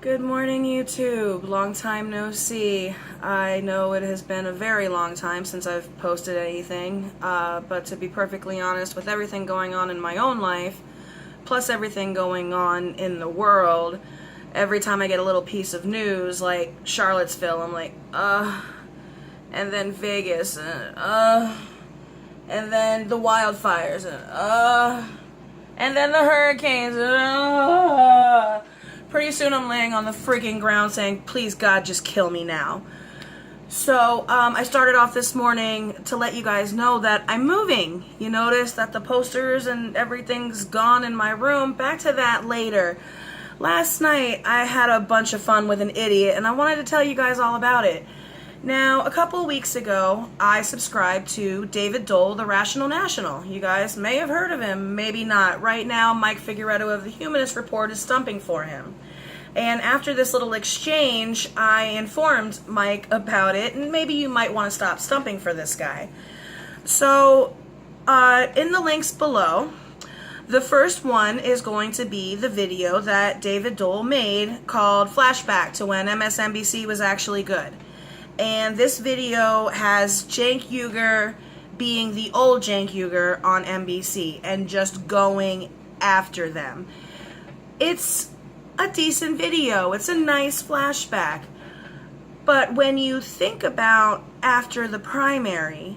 Good morning, YouTube. Long time no see. I know it has been a very long time since I've posted anything, but to be perfectly honest, with everything going on in my own life, plus everything going on in the world, every time I get a little piece of news, like Charlottesville, I'm like, and then Vegas, and then the wildfires, and then the hurricanes, Pretty soon I'm laying on the freaking ground saying, please God, just kill me now. So I started off this morning to let you guys know that I'm moving. You notice that the posters and everything's gone in my room. Back to that later. Last night I had a bunch of fun with an idiot and I wanted to tell you guys all about it. Now, a couple of weeks ago, I subscribed to David Doel, the Rational National. You guys may have heard of him, maybe not. Right now, Mike Figueredo of the Humanist Report is stumping for him. And after this little exchange, I informed Mike about it, and maybe you might want to stop stumping for this guy. So, in the links below, the first one is going to be the video that David Doel made called Flashback to when MSNBC was actually good. And this video has Cenk Uygur being the old Cenk Uygur on NBC and just going after them. It's a decent video. It's a nice flashback. But when you think about after the primary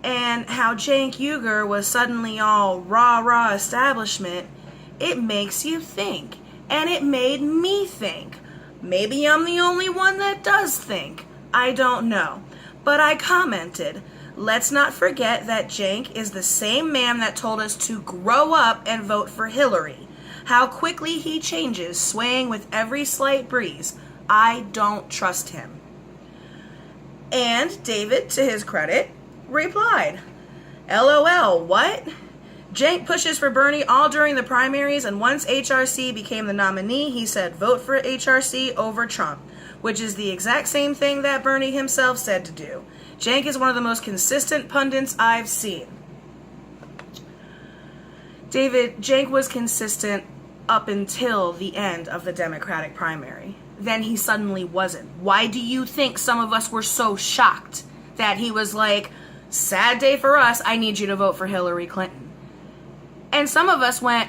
and how Cenk Uygur was suddenly all rah-rah establishment, it makes you think. And it made me think. Maybe I'm the only one that does think. I don't know. But I commented, let's not forget that Cenk is the same man that told us to grow up and vote for Hillary. How quickly he changes, swaying with every slight breeze. I don't trust him. And David, to his credit, replied, LOL, what? Cenk pushes for Bernie all during the primaries, and once HRC became the nominee, he said vote for HRC over Trump, which is the exact same thing that Bernie himself said to do. Cenk is one of the most consistent pundits I've seen. Cenk was consistent up until the end of the Democratic primary. Then he suddenly wasn't. Why do you think some of us were so shocked that he was like, sad day for us, I need you to vote for Hillary Clinton? And some of us went,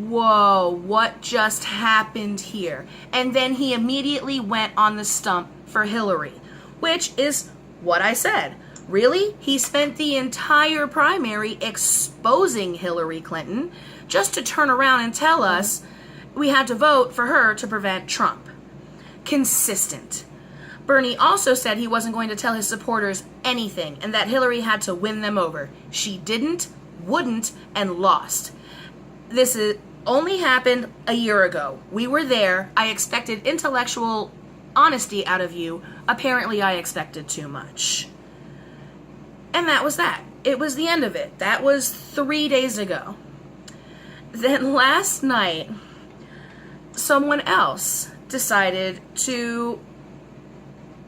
whoa, what just happened here? And then he immediately went on the stump for Hillary, which is what I said. Really? He spent the entire primary exposing Hillary Clinton just to turn around and tell us we had to vote for her to prevent Trump. Consistent. Bernie also said he wasn't going to tell his supporters anything and that Hillary had to win them over. She didn't, wouldn't, and lost. This only happened a year ago. We were there. I expected intellectual honesty out of you. Apparently, I expected too much. And that was that. It was the end of it. That was 3 days ago. Then last night, someone else decided to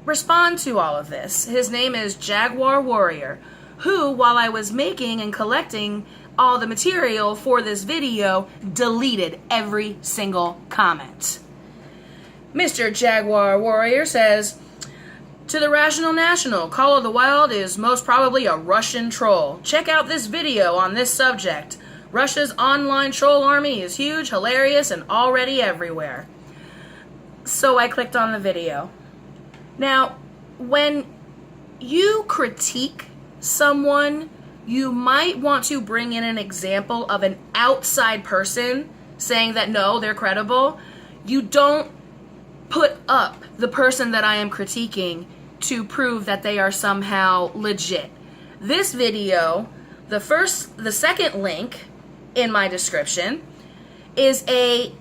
respond to all of this. His name is Jaguar Warrior, who, while I was making and collecting all the material for this video, deleted every single comment. Mr. Jaguar Warrior says, to the Rational National, Call of the Wild is most probably a Russian troll. Check out this video on this subject. Russia's online troll army is huge, hilarious, and already everywhere. So I clicked on the video. Now, when you critique someone, you might want to bring in an example of an outside person saying that no, they're credible. You don't put up the person that I am critiquing to prove that they are somehow legit. This video, the second link in my description, is a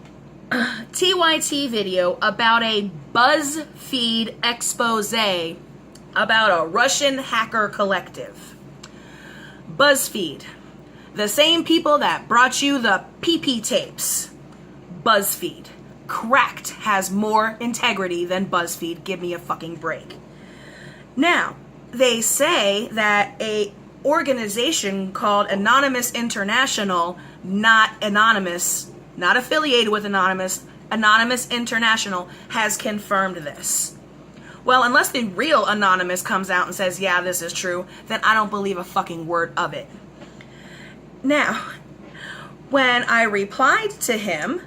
TYT video about a BuzzFeed expose about a Russian hacker collective. BuzzFeed, the same people that brought you the PP tapes. BuzzFeed. Cracked has more integrity than BuzzFeed. Give me a fucking break. Now, they say that a organization called Anonymous International, not anonymous, not affiliated with Anonymous, Anonymous International has confirmed this. Well, unless the real Anonymous comes out and says, yeah, this is true, then I don't believe a fucking word of it. Now, when I replied to him,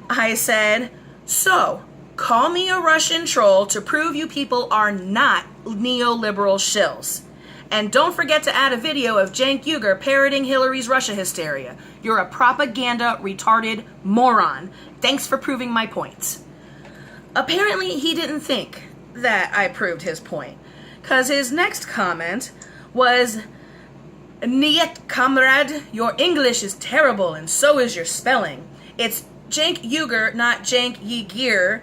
I said, so, call me a Russian troll to prove you people are not neoliberal shills. And don't forget to add a video of Cenk Uygur parroting Hillary's Russia hysteria. You're a propaganda retarded moron. Thanks for proving my point. Apparently, he didn't think that I proved his point, because his next comment was, Niet, comrade, your English is terrible and so is your spelling. It's Cenk Uygur, not Cenk Uygur.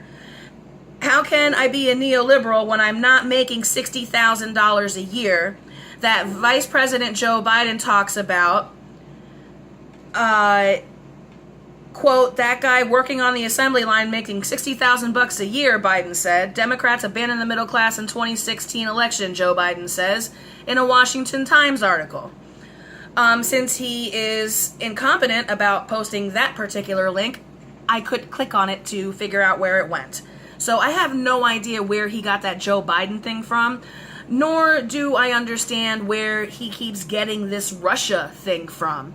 How can I be a neoliberal when I'm not making $60,000 a year that Vice President Joe Biden talks about? Quote, that guy working on the assembly line making $60,000 a year, Biden said. Democrats abandoned the middle class in 2016 election, Joe Biden says, in a Washington Times article. Since he is incompetent about posting that particular link, I could click on it to figure out where it went. So I have no idea where he got that Joe Biden thing from, nor do I understand where he keeps getting this Russia thing from.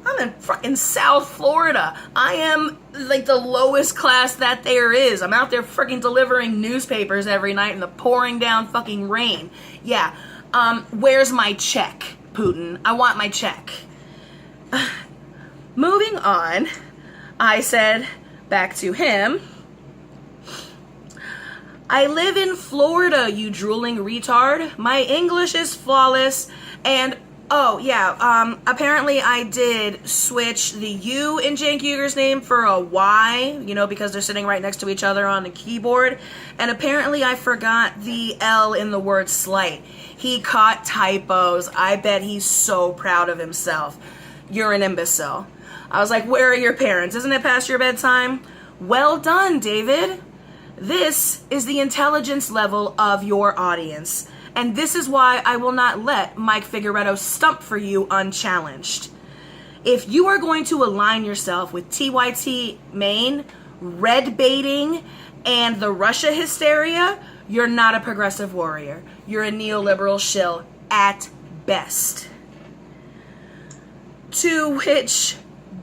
I'm in fucking South Florida. I am like the lowest class that there is. I'm out there freaking delivering newspapers every night in the pouring down fucking rain. Yeah, where's my check, Putin? I want my check. Moving on, I said back to him, I live in Florida, you drooling retard. My English is flawless, and oh, yeah, apparently I did switch the U in Cenk Uygur's name for a Y, you know, because they're sitting right next to each other on the keyboard, and apparently I forgot the L in the word slight. He caught typos. I bet he's so proud of himself. You're an imbecile. I was like, where are your parents? Isn't it past your bedtime? Well done, David. This is the intelligence level of your audience. And this is why I will not let Mike Figueredo stump for you unchallenged. If you are going to align yourself with TYT Maine, red baiting, and the Russia hysteria, you're not a progressive warrior. You're a neoliberal shill at best. To which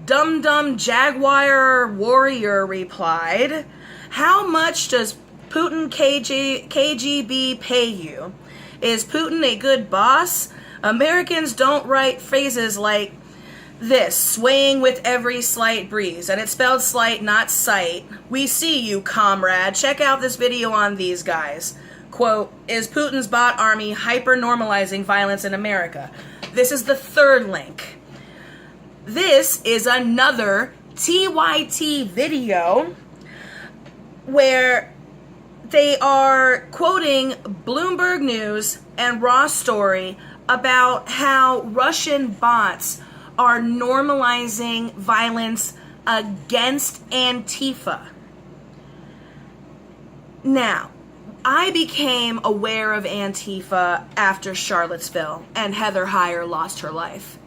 dum-dum Jaguar warrior replied, how much does Putin KGB pay you? Is Putin a good boss? Americans don't write phrases like this, swaying with every slight breeze, and it's spelled slight, not sight. We see you, comrade. Check out this video on these guys. Quote, is Putin's bot army hyper-normalizing violence in America? This is the third link. This is another TYT video where they are quoting Bloomberg News and Raw Story about how Russian bots are normalizing violence against Antifa. Now, I became aware of Antifa after Charlottesville and Heather Heyer lost her life.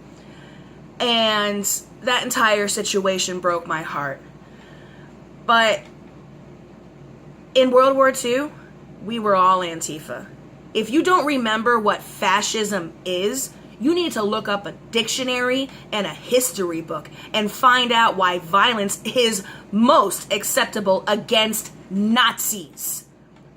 And that entire situation broke my heart. But in World War II, we were all Antifa. If you don't remember what fascism is, you need to look up a dictionary and a history book and find out why violence is most acceptable against Nazis.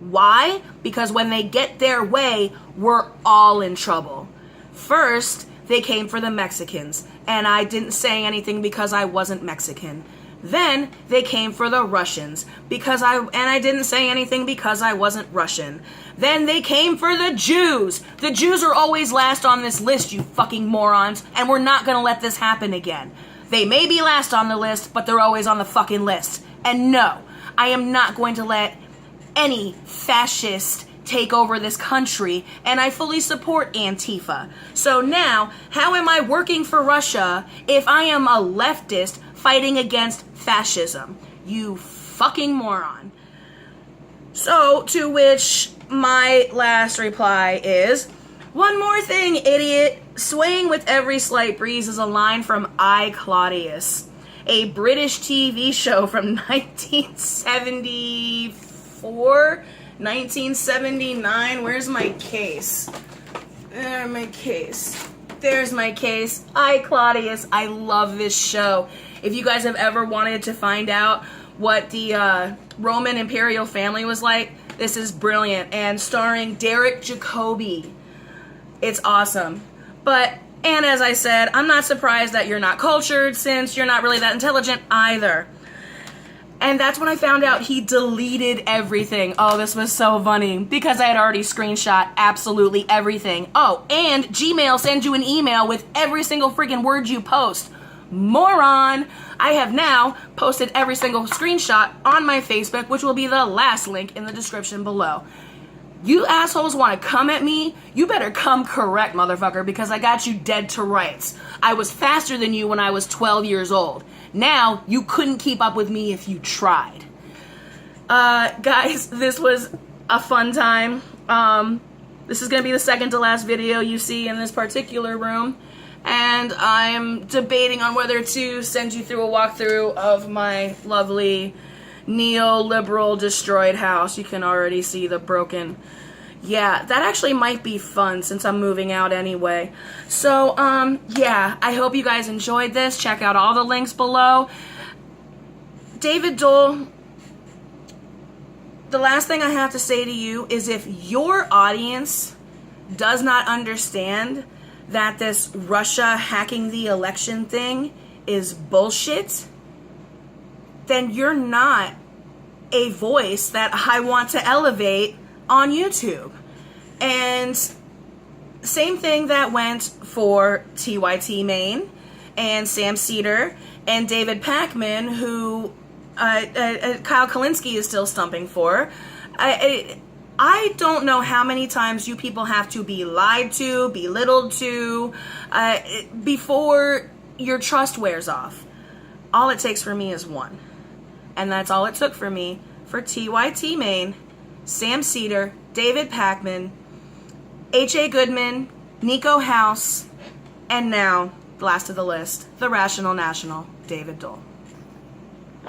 Why? Because when they get their way, we're all in trouble. First, they came for the Mexicans, and I didn't say anything because I wasn't Mexican. Then they came for the Russians I didn't say anything because I wasn't Russian. Then they came for the Jews. The Jews are always last on this list, you fucking morons, and we're not gonna let this happen again. They may be last on the list, but they're always on the fucking list. And no, I am not going to let any fascist take over this country, and I fully support Antifa. So now, how am I working for Russia if I am a leftist fighting against fascism? You fucking moron. So, to which my last reply is, one more thing, idiot. Swaying with every slight breeze is a line from I, Claudius. a British TV show from 1974, 1979. Where's my case? There's my case. I, Claudius, I love this show. If you guys have ever wanted to find out what the Roman imperial family was like, this is brilliant. And starring Derek Jacobi. It's awesome. And as I said, I'm not surprised that you're not cultured, since you're not really that intelligent either. And that's when I found out he deleted everything. Oh, this was so funny, because I had already screenshot absolutely everything. Oh, and Gmail sends you an email with every single freaking word you post. Moron! I have now posted every single screenshot on my Facebook, which will be the last link in the description below. You assholes want to come at me? You better come correct, motherfucker, because I got you dead to rights. I was faster than you when I was 12 years old. Now, you couldn't keep up with me if you tried. Guys, this was a fun time. This is going to be the second to last video you see in this particular room. And I'm debating on whether to send you through a walkthrough of my lovely neoliberal destroyed house. You can already see the broken. Yeah, that actually might be fun since I'm moving out anyway. So, yeah, I hope you guys enjoyed this. Check out all the links below. David Doel, the last thing I have to say to you is, if your audience does not understand that this Russia hacking the election thing is bullshit, then you're not a voice that I want to elevate on YouTube. And same thing that went for TYT Maine and Sam Cedar and David Pakman, who Kyle Kalinske is still stumping for. I don't know how many times you people have to be lied to, belittled to, before your trust wears off. All it takes for me is one. And that's all it took for me for TYT Maine, Sam Cedar, David Pakman, H.A. Goodman, Nico House, and now, last of the list, the Rational National David Doel.